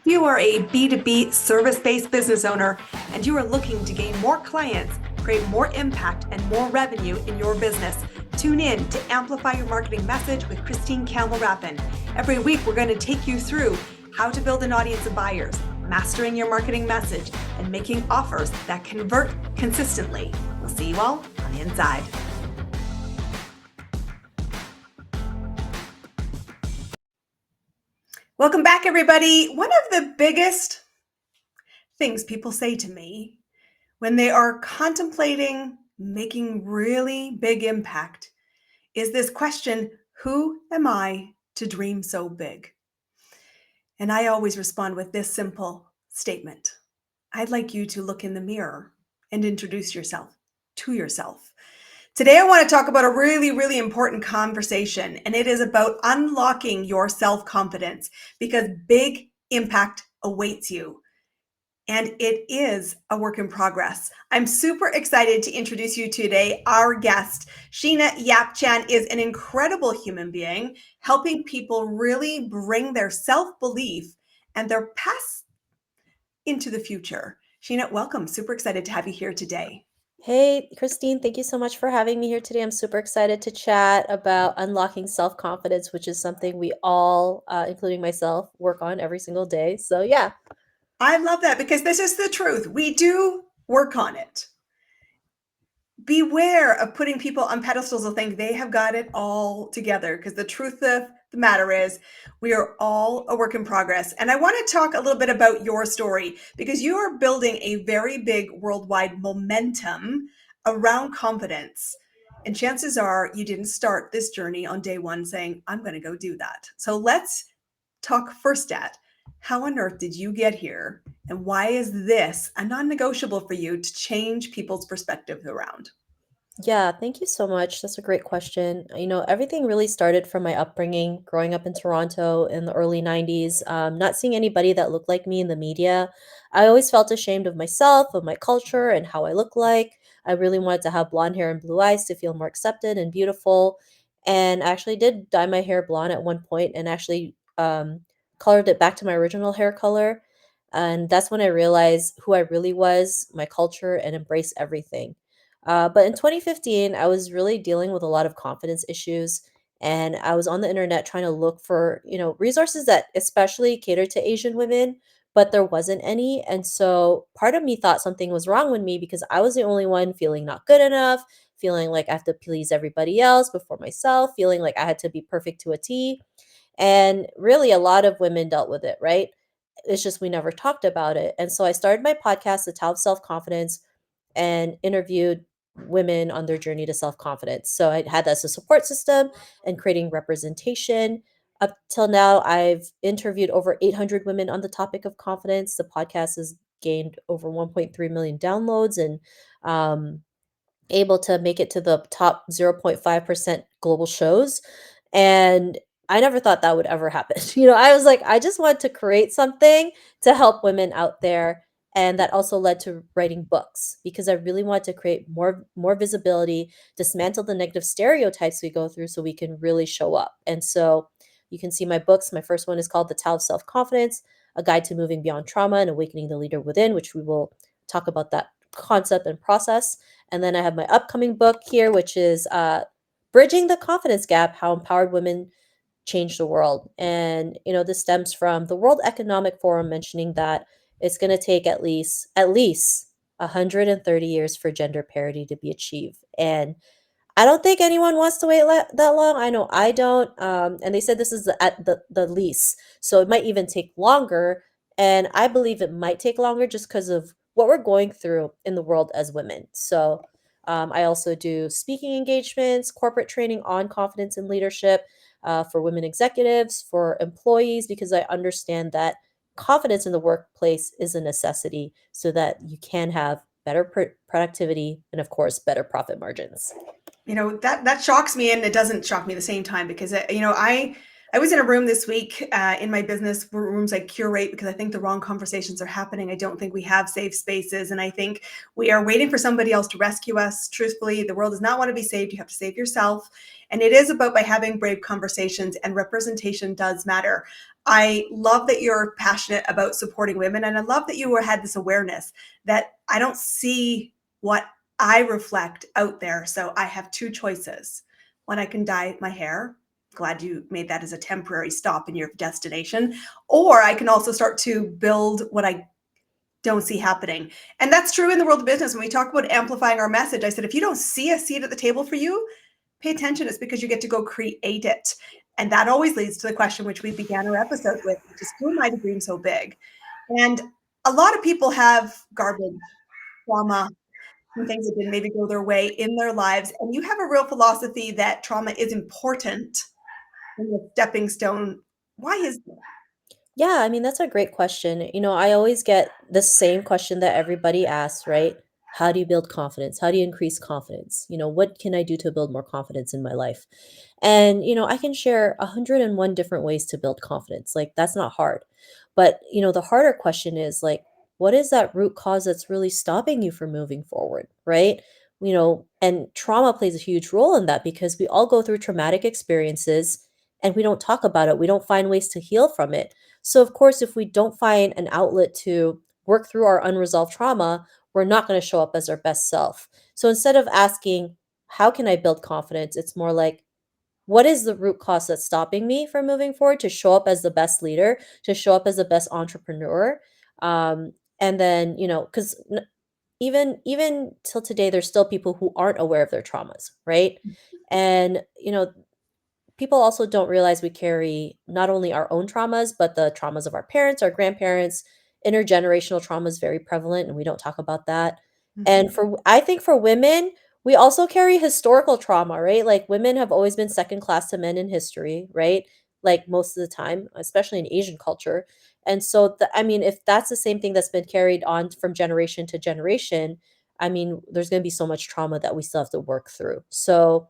You are a B2B service-based business owner and you are looking to gain more clients, create more impact, and more revenue in your business. Tune in to Amplify Your Marketing Message with Christine Campbell-Rappin. Every week, we're going to take you through how to build an audience of buyers, mastering your marketing message, and making offers that convert consistently. We'll see you all on the inside. Welcome back, everybody. One of the biggest things people say to me when they are contemplating making really big impact is this question, who am I to dream so big? And I always respond with this simple statement. I'd like you to look in the mirror and introduce yourself to yourself. Today, I want to talk about a really, really important conversation, and it is about unlocking your self-confidence because big impact awaits you. And it is a work in progress. I'm super excited to introduce you today. Our guest, Sheena Yap Chan, is an incredible human being, helping people really bring their self-belief and their past into the future. Sheena, welcome. Super excited to have you here today. Hey, Christine, thank you so much for having me here today. I'm super excited to chat about unlocking self-confidence, which is something we all, including myself, work on every single day. So, yeah. I love that because this is the truth. We do work on it. Beware of putting people on pedestals and think they have got it all together, because the truth of the matter is we are all a work in progress. And I want to talk a little bit about your story because you are building a very big worldwide momentum around confidence. And chances are you didn't start this journey on day one saying, I'm going to go do that. So let's talk first at how on earth did you get here? And why is this a non-negotiable for you to change people's perspectives around? Yeah, thank you so much. That's a great question. Everything really started from my upbringing, growing up in Toronto in the early 90s, not seeing anybody that looked like me in the media. I always felt ashamed of myself, of my culture, and how I look like. I really wanted to have blonde hair and blue eyes to feel more accepted and beautiful. And I actually did dye my hair blonde at one point and actually colored it back to my original hair color. And that's when I realized who I really was, my culture, and embrace everything. But in 2015, I was really dealing with a lot of confidence issues, and I was on the internet trying to look for, resources that especially cater to Asian women, but there wasn't any. And so part of me thought something was wrong with me because I was the only one feeling not good enough, feeling like I have to please everybody else before myself, feeling like I had to be perfect to a T. And really, a lot of women dealt with it, right? It's just we never talked about it. And so I started my podcast, The Tao of Self Confidence, and interviewed women on their journey to self confidence. So I had that as a support system and creating representation. Up till now, I've interviewed over 800 women on the topic of confidence. The podcast has gained over 1.3 million downloads and able to make it to the top 0.5% global shows. And I never thought that would ever happen. I was like, I just want to create something to help women out there. And that also led to writing books because I really wanted to create more visibility, dismantle the negative stereotypes we go through so we can really show up. And so you can see my books. My first one is called The Tao of Self-Confidence, A Guide to Moving Beyond Trauma and Awakening the Leader Within, which we will talk about that concept and process. And then I have my upcoming book here, which is Bridging the Confidence Gap, How Empowered Women Change the World. And, this stems from the World Economic Forum mentioning that it's going to take at least 130 years for gender parity to be achieved. And I don't think anyone wants to wait that long. I know I don't. And they said this is at the least. So it might even take longer. And I believe it might take longer just because of what we're going through in the world as women. So I also do speaking engagements, corporate training on confidence and leadership for women executives, for employees, because I understand that confidence in the workplace is a necessity so that you can have better productivity and, of course, better profit margins. That shocks me, and it doesn't shock me at the same time because I I was in a room this week in my business rooms I curate because I think the wrong conversations are happening. I don't think we have safe spaces. And I think we are waiting for somebody else to rescue us. Truthfully, the world does not want to be saved. You have to save yourself. And it is about by having brave conversations, and representation does matter. I love that you're passionate about supporting women. And I love that you had this awareness that I don't see what I reflect out there. So I have two choices. One, I can dye my hair. Glad you made that as a temporary stop in your destination. Or I can also start to build what I don't see happening. And that's true in the world of business. When we talk about amplifying our message, I said, if you don't see a seat at the table for you, pay attention. It's because you get to go create it. And that always leads to the question which we began our episode with, which is, who am I to dream so big? And a lot of people have garbage, trauma, and things that didn't maybe go their way in their lives. And you have a real philosophy that trauma is important and the stepping stone. Why is that? Yeah, I mean, that's a great question. I always get the same question that everybody asks, right? How do you build confidence? How do you increase confidence? What can I do to build more confidence in my life? And, I can share 101 different ways to build confidence. Like, that's not hard. But, the harder question is like, what is that root cause that's really stopping you from moving forward, right? And trauma plays a huge role in that because we all go through traumatic experiences and we don't talk about it. We don't find ways to heal from it. So, of course, if we don't find an outlet to work through our unresolved trauma, we're not going to show up as our best self. So, instead of asking, how can I build confidence? It's more like, what is the root cause that's stopping me from moving forward to show up as the best leader, to show up as the best entrepreneur? And then, because even till today, there's still people who aren't aware of their traumas, right? And, people also don't realize we carry not only our own traumas, but the traumas of our parents, our grandparents. Intergenerational trauma is very prevalent, and we don't talk about that. And Mhm. I think for women, we also carry historical trauma, right? Like women have always been second class to men in history, right? Like most of the time, especially in Asian culture. And so, I mean, if that's the same thing that's been carried on from generation to generation, I mean, there's going to be so much trauma that we still have to work through. So,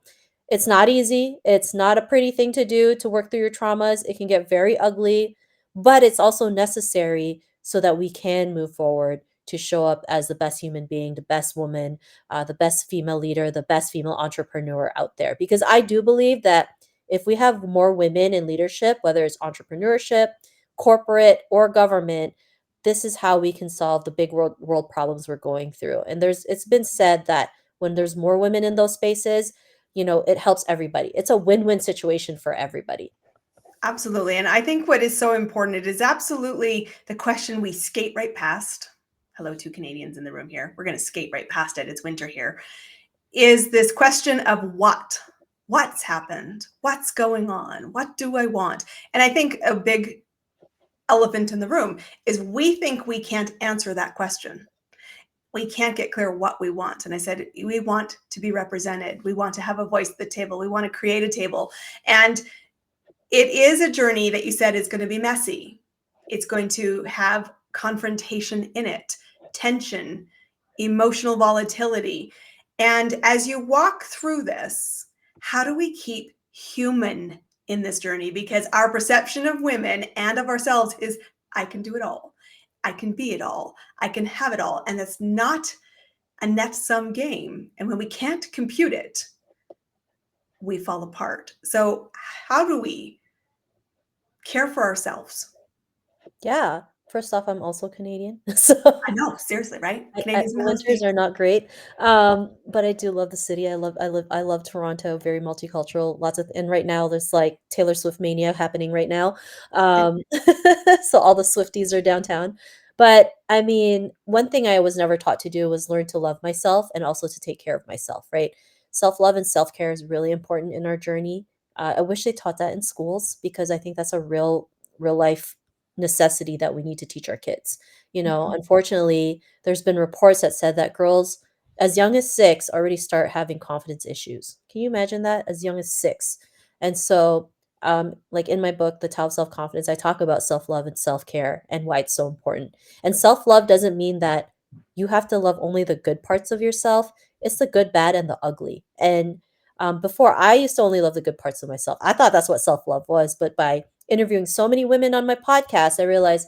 it's not easy. It's not a pretty thing to do to work through your traumas. It can get very ugly, but it's also necessary so that we can move forward to show up as the best human being, the best woman, the best female leader, the best female entrepreneur out there. Because I do believe that if we have more women in leadership, whether it's entrepreneurship, corporate, or government, this is how we can solve the big world problems we're going through. And it's been said that when there's more women in those spaces, it helps everybody. It's a win-win situation for everybody. Absolutely. And I think what is so important, it is absolutely the question we skate right past. Hello, two Canadians in the room here. We're going to skate right past it. It's winter here. Is this question of what? What's happened? What's going on? What do I want? And I think a big elephant in the room is we think we can't answer that question. We can't get clear what we want. And I said, we want to be represented. We want to have a voice at the table. We want to create a table. And it is a journey that you said is going to be messy. It's going to have confrontation in it, tension, emotional volatility. And as you walk through this, how do we keep human in this journey? Because our perception of women and of ourselves is, I can do it all. I can be it all. I can have it all. And that's not a net sum game. And when we can't compute it, we fall apart. So, how do we care for ourselves? Yeah. First off, I'm also Canadian. So I know, seriously, right? the Canadians in the house winters speak. are not great. But I do love the city. I love Toronto, very multicultural. Lots of and right now there's like Taylor Swift mania happening right now. Um, so all the Swifties are downtown. But I mean, one thing I was never taught to do was learn to love myself and also to take care of myself, right? Self-love and self-care is really important in our journey. I wish they taught that in schools because I think that's a real life necessity that we need to teach our kids. Unfortunately, there's been reports that said that girls as young as 6 already start having confidence issues. Can you imagine that? As young as 6. And so, like in my book, The Tao of Self-Confidence, I talk about self-love and self-care and why it's so important. And self-love doesn't mean that you have to love only the good parts of yourself. It's the good, bad, and the ugly. And Before, I used to only love the good parts of myself. I thought that's what self love was, but by interviewing so many women on my podcast, I realized,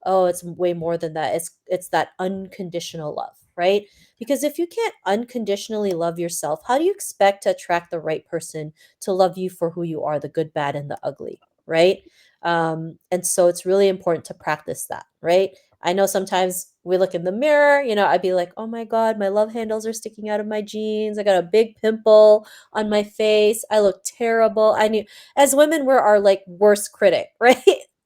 oh, it's way more than that. It's that unconditional love, right? Because if you can't unconditionally love yourself, how do you expect to attract the right person to love you for who you are, the good, bad, and the ugly, right? And so it's really important to practice that, right? I know sometimes we look in the mirror, I'd be like, oh my God, my love handles are sticking out of my jeans. I got a big pimple on my face. I look terrible. I knew as women, we're our like worst critic, right?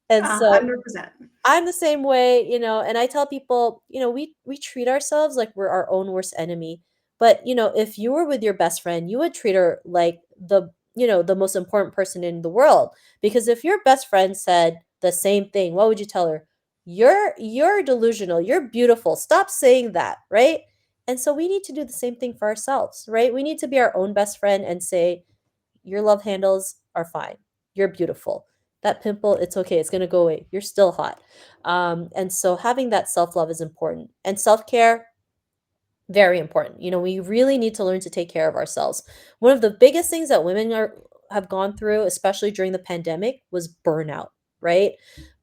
And so 100%. I'm the same way, and I tell people, we treat ourselves like we're our own worst enemy. But, if you were with your best friend, you would treat her like the most important person in the world. Because if your best friend said the same thing, what would you tell her? You're delusional. You're beautiful. Stop saying that, right? And so we need to do the same thing for ourselves, right? We need to be our own best friend and say, your love handles are fine. You're beautiful. That pimple, it's okay. It's going to go away. You're still hot. And so having that self love is important. And self care, very important. We really need to learn to take care of ourselves. One of the biggest things that women have gone through, especially during the pandemic, was burnout, right?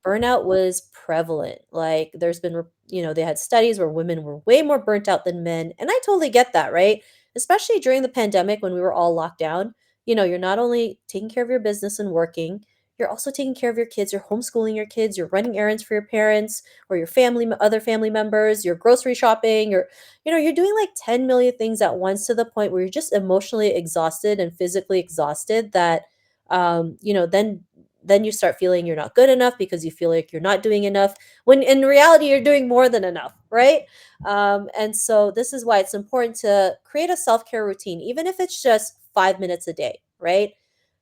Burnout was prevalent. Like there's been, they had studies where women were way more burnt out than men. And I totally get that, right? Especially during the pandemic when we were all locked down. You're not only taking care of your business and working, you're also taking care of your kids, you're homeschooling your kids, you're running errands for your parents or your family, other family members, you're grocery shopping, you're doing like 10 million things at once to the point where you're just emotionally exhausted and physically exhausted that then you start feeling you're not good enough because you feel like you're not doing enough when in reality you're doing more than enough, right? And so this is why it's important to create a self-care routine, even if it's just 5 minutes a day, right?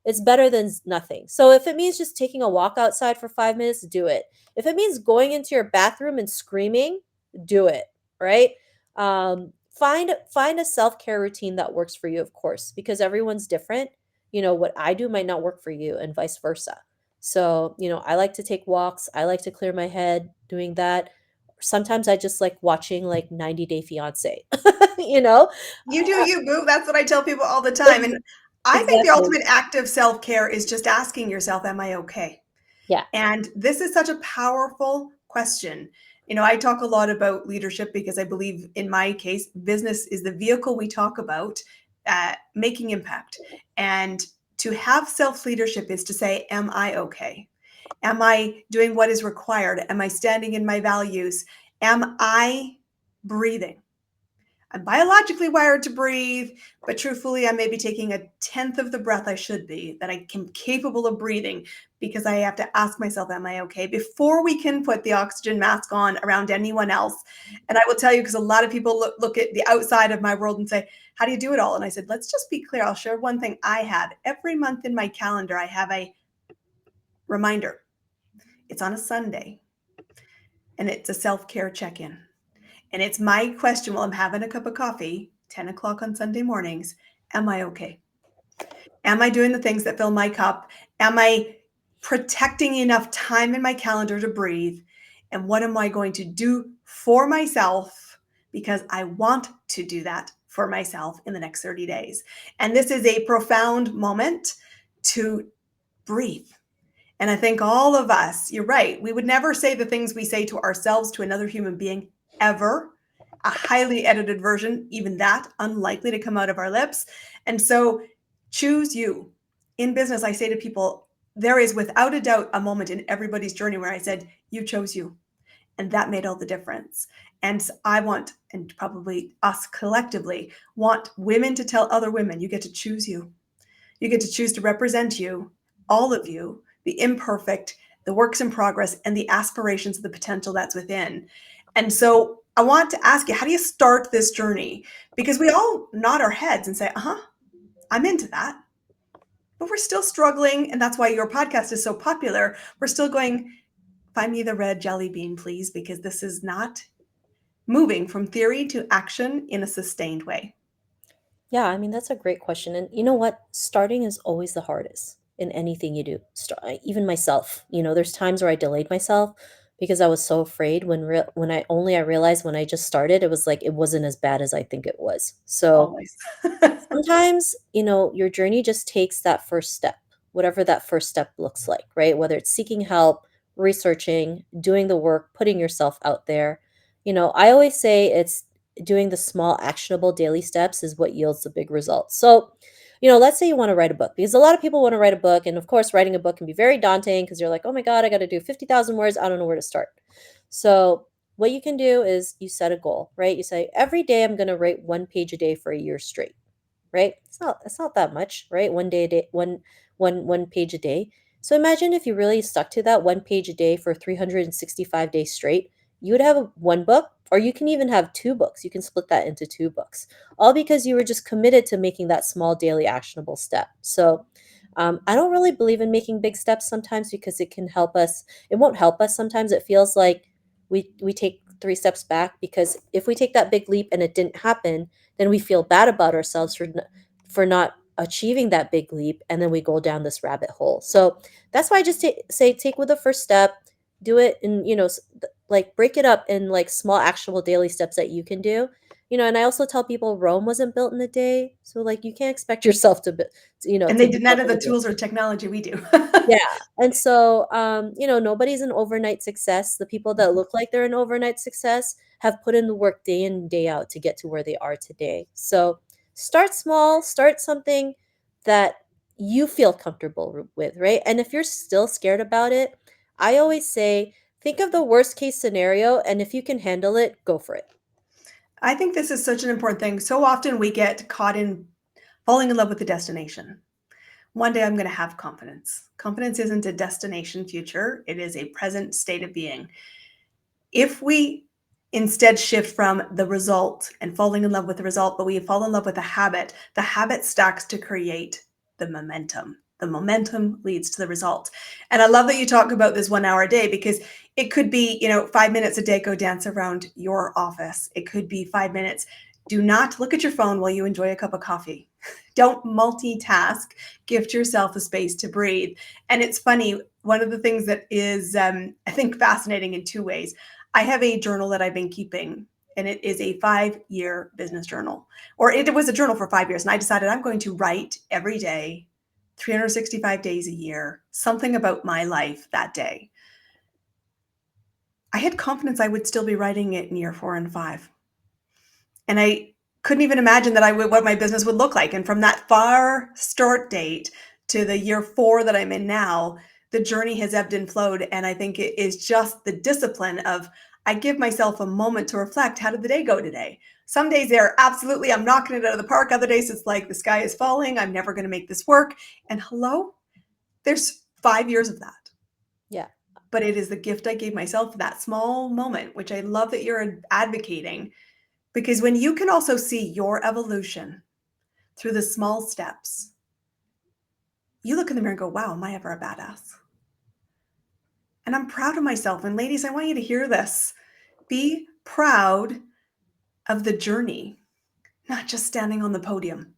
It's better than nothing. So if it means just taking a walk outside for 5 minutes, do it. If it means going into your bathroom and screaming, do it, right? Find a self-care routine that works for you, of course, because everyone's different. What I do might not work for you and vice versa. So, I like to take walks. I like to clear my head doing that. Sometimes I just like watching like 90 Day Fiance, you know? You do you, boo. That's what I tell people all the time. Ex- And I think the Exactly. ultimate act of self care is just asking yourself, am I okay? Yeah. And this is such a powerful question. I talk a lot about leadership because I believe, in my case, business is the vehicle we talk about making impact. And to have self leadership is to say, am I okay? Am I doing what is required? Am I standing in my values? Am I breathing? I'm biologically wired to breathe, but truthfully, I may be taking a tenth of the breath I should be, that I am capable of breathing, because I have to ask myself, am I okay? Before we can put the oxygen mask on around anyone else. And I will tell you, because a lot of people look at the outside of my world and say, how do you do it all? And I said, let's just be clear. I'll share one thing I have. Every month in my calendar, I have a reminder. It's on a Sunday, and it's a self care check in. And it's my question while I'm having a cup of coffee, 10 o'clock on Sunday mornings. Am I okay? Am I doing the things that fill my cup? Am I protecting enough time in my calendar to breathe? And what am I going to do for myself? Because I want to do that for myself in the next 30 days. And this is a profound moment to breathe. And I think all of us, you're right, we would never say the things we say to ourselves to another human being ever. A highly edited version, even that, unlikely to come out of our lips. And so choose you. In business, I say to people, there is without a doubt a moment in everybody's journey where I said, you chose you. And that made all the difference. And I want, and probably us collectively, want women to tell other women, you get to choose you. You get to choose to represent you, all of you, the imperfect, the works in progress, and the aspirations of the potential that's within. And so I want to ask you, how do you start this journey? Because we all nod our heads and say, I'm into that. But we're still struggling. And that's why your podcast is so popular. We're still going, find me the red jelly bean, please, because this is not moving from theory to action in a sustained way. Yeah, I mean, that's a great question. And you know what? Starting is always the hardest in anything you do. Even myself, there's times where I delayed myself because I was so afraid when I realized when I just started, it was like it wasn't as bad as I think it was. So Always. sometimes, your journey just takes that first step, whatever that first step looks like, right? Whether it's seeking help, researching, doing the work, putting yourself out there. I always say it's doing the small, actionable daily steps is what yields the big results. So, let's say you want to write a book because a lot of people want to write a book. And of course, writing a book can be very daunting because you're like, oh my God, I got to do 50,000 words. I don't know where to start. So, what you can do is you set a goal, right? You say, every day I'm going to write 1 page a day for a year straight, right? It's not that much, right? One day a day, one page a day. So imagine if you really stuck to that 1 page a day for 365 days straight, you would have one book, or you can even have two books. You can split that into two books, all because you were just committed to making that small daily actionable step. So I don't really believe in making big steps sometimes because it can help us. It won't help us sometimes. It feels like we take 3 steps back because if we take that big leap and it didn't happen, then we feel bad about ourselves for not achieving that big leap, and then we go down this rabbit hole. So that's why I just say take with the first step, do it, and like break it up in like small actionable daily steps that you can do. And I also tell people Rome wasn't built in a day, so like you can't expect yourself And to they be did none built of in the a day. tools or technology we do. Yeah, and so, nobody's an overnight success. The people that look like they're an overnight success have put in the work day in and day out to get to where they are today. So, start small, start something that you feel comfortable with, right? And if you're still scared about it, I always say, think of the worst case scenario, and if you can handle it, go for it. I think this is such an important thing. So often we get caught in falling in love with the destination. One day I'm going to have confidence. Confidence isn't a destination future, it is a present state of being. If we instead shift from the result and falling in love with the result, but we fall in love with the habit stacks to create the momentum. The momentum leads to the result. And I love that you talk about this 1 hour a day because it could be, 5 minutes a day, go dance around your office. It could be 5 minutes. Do not look at your phone while you enjoy a cup of coffee. Don't multitask. Gift yourself a space to breathe. And it's funny, one of the things that is, I think, fascinating in two ways. I have a journal that I've been keeping, and it is a 5 year business journal, or it was a journal for 5 years. And I decided I'm going to write every day, 365 days a year, something about my life that day. I had confidence I would still be writing it in year 4 and 5. And I couldn't even imagine that what my business would look like. And from that far start date to the year 4 that I'm in now, the journey has ebbed and flowed. And I think it is just the discipline of I give myself a moment to reflect. How did the day go today? Some days they're absolutely, I'm knocking it out of the park. Other days it's like the sky is falling. I'm never going to make this work. And hello, there's 5 years of that. Yeah. But it is the gift I gave myself, that small moment, which I love that you're advocating. Because when you can also see your evolution through the small steps, you look in the mirror and go, wow, am I ever a badass? And I'm proud of myself. And ladies, I want you to hear this. Be proud of the journey, not just standing on the podium.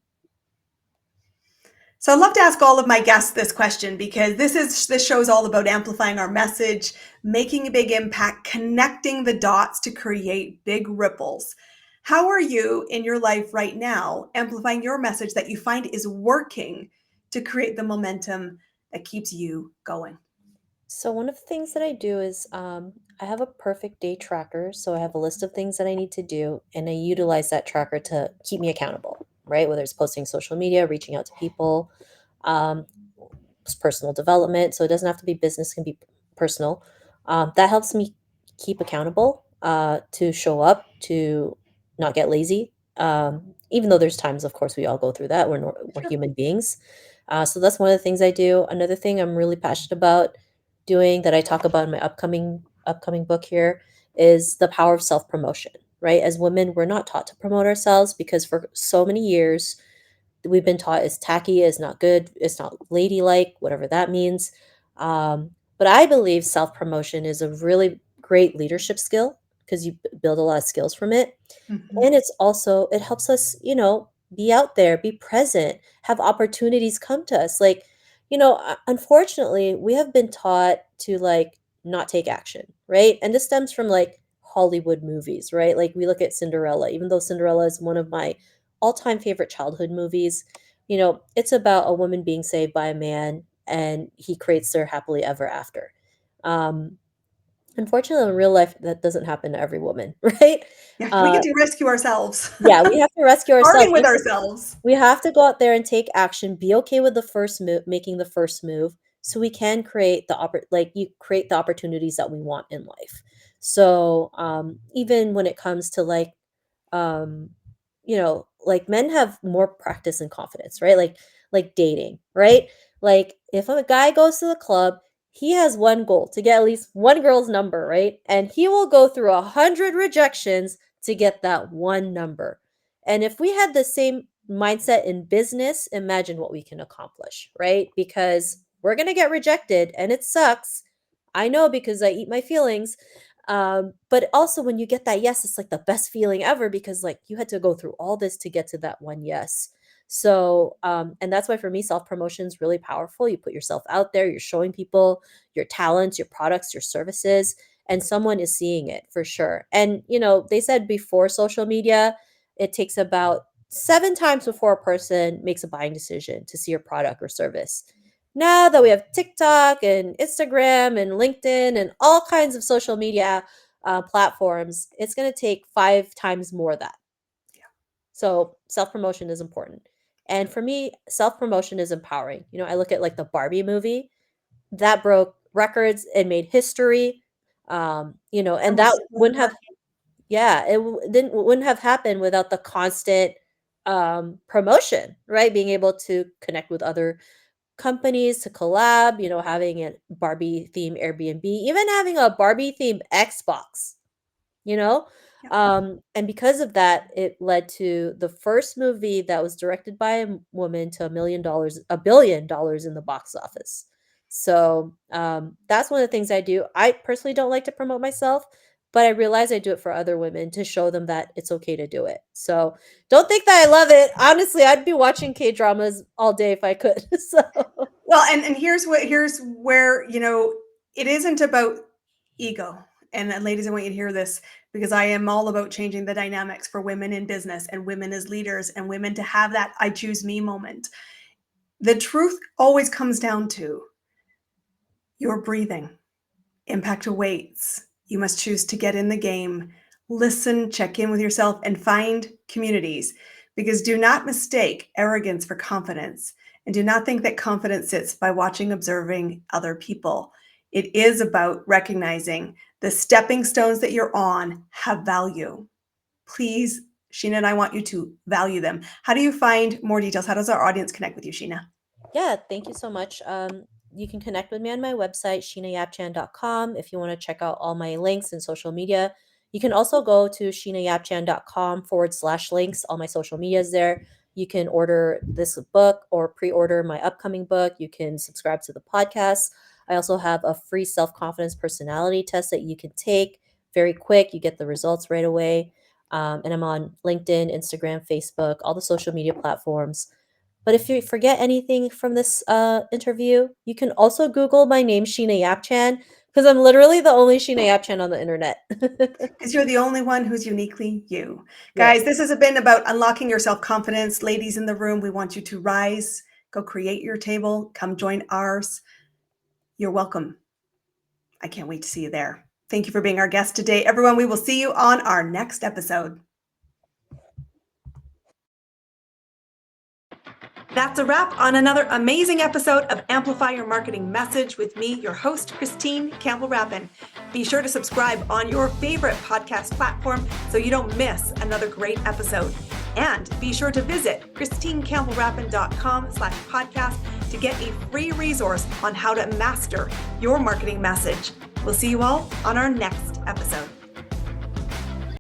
So I love to ask all of my guests this question because this show is all about amplifying our message, making a big impact, connecting the dots to create big ripples. How are you in your life right now amplifying your message that you find is working to create the momentum that keeps you going? So one of the things that I do is I have a perfect day tracker. So I have a list of things that I need to do, and I utilize that tracker to keep me accountable, right? Whether it's posting social media, reaching out to people, um, personal development. So it doesn't have to be business; it can be personal. That helps me keep accountable, to show up, to not get lazy. Even though there's times, of course, we all go through that. We're Sure. human beings. So that's one of the things I do. Another thing I'm really passionate about doing that I talk about in my upcoming book here is the power of self promotion. Right, as women, we're not taught to promote ourselves because for so many years we've been taught is tacky, is not good, it's not ladylike, whatever that means. But I believe self promotion is a really great leadership skill because you build a lot of skills from it. Mhm. And it helps us, be out there, be present, have opportunities come to us. Like, unfortunately, we have been taught to like not take action, right? And this stems from like Hollywood movies, right? Like we look at Cinderella, even though Cinderella is one of my all-time favorite childhood movies, it's about a woman being saved by a man and he creates their happily ever after. Um, Unfortunately, in real life, that doesn't happen to every woman, right? Yeah, we Uh, get to rescue ourselves. yeah, we have to rescue ourselves. Starting with ourselves. We have to go out there and take action, be okay with the first move, making the first move, so we can create you create the opportunities that we want in life. So, even when it comes to um, like men have more practice and confidence, right? Like dating, right? Like if a guy goes to the club, he has one goal to get at least one girl's number, right? And he will go through 100 rejections to get that one number. And if we had the same mindset in business, imagine what we can accomplish, right? Because we're going to get rejected and it sucks. I know because I eat my feelings. But also when you get that yes, it's like the best feeling ever because like you had to go through all this to get to that one yes. So, and that's why for me, self promotion is really powerful. You put yourself out there, you're showing people your talents, your products, your services, and someone is seeing it for sure. And, they said before social media, it takes about 7 times before a person makes a buying decision to see your product or service. Now that we have TikTok and Instagram and LinkedIn and all kinds of social media platforms, it's going to take 5 times more of that. So self promotion is important. And for me, self promotion is empowering. I look at like the Barbie movie that broke records and made history. And I'm that so wouldn't glad. have, yeah, wouldn't have happened without the constant promotion, right? Being able to connect with other companies to collab, having a Barbie theme Airbnb, even having a Barbie theme Xbox, you know? Yeah. And because of that, it led to the first movie that was directed by a woman to $1 billion in the box office. So that's one of the things I do. I personally don't like to promote myself, but I realize I do it for other women to show them that it's okay to do it. So don't think that I love it. Honestly, I'd be watching K dramas all day if I could. So Well, and here's where, it isn't about ego. And ladies, I want you to hear this because I am all about changing the dynamics for women in business and women as leaders and women to have that I choose me moment. The truth always comes down to your breathing. Impact awaits. You must choose to get in the game. Listen, check in with yourself, and find communities. Because do not mistake arrogance for confidence. And do not think that confidence sits by watching, observing other people. It is about recognizing the stepping stones that you're on have value. Please, Sheena and I want you to value them. How do you find more details? How does our audience connect with you, Sheena? yeah, thank you so much. You can connect with me on my website, sheenayapchan.com, if you want to check out all my links and social media. You can also go to sheenayapchan.com/links. All my social media is there. You can order this book or pre order my upcoming book. You can subscribe to the podcast. I also have a free self confidence personality test that you can take very quick. You get the results right away. And I'm on LinkedIn, Instagram, Facebook, all the social media platforms. But if you forget anything from this interview, you can also Google my name, Sheena Yap Chan, because I'm literally the only Sheena Yap Chan on the internet. Because you're the only one who's uniquely you. Guys, Yes. this has been about unlocking your self confidence. Ladies in the room, we want you to rise, go create your table, come join ours. You're welcome. I can't wait to see you there. Thank you for being our guest today. Everyone, we will see you on our next episode. That's a wrap on another amazing episode of Amplify Your Marketing Message with me, your host, Christine Campbell-Rappin. Be sure to subscribe on your favorite podcast platform so you don't miss another great episode. And be sure to visit christinecampbellrappin.com/podcast to get a free resource on how to master your marketing message. We'll see you all on our next episode.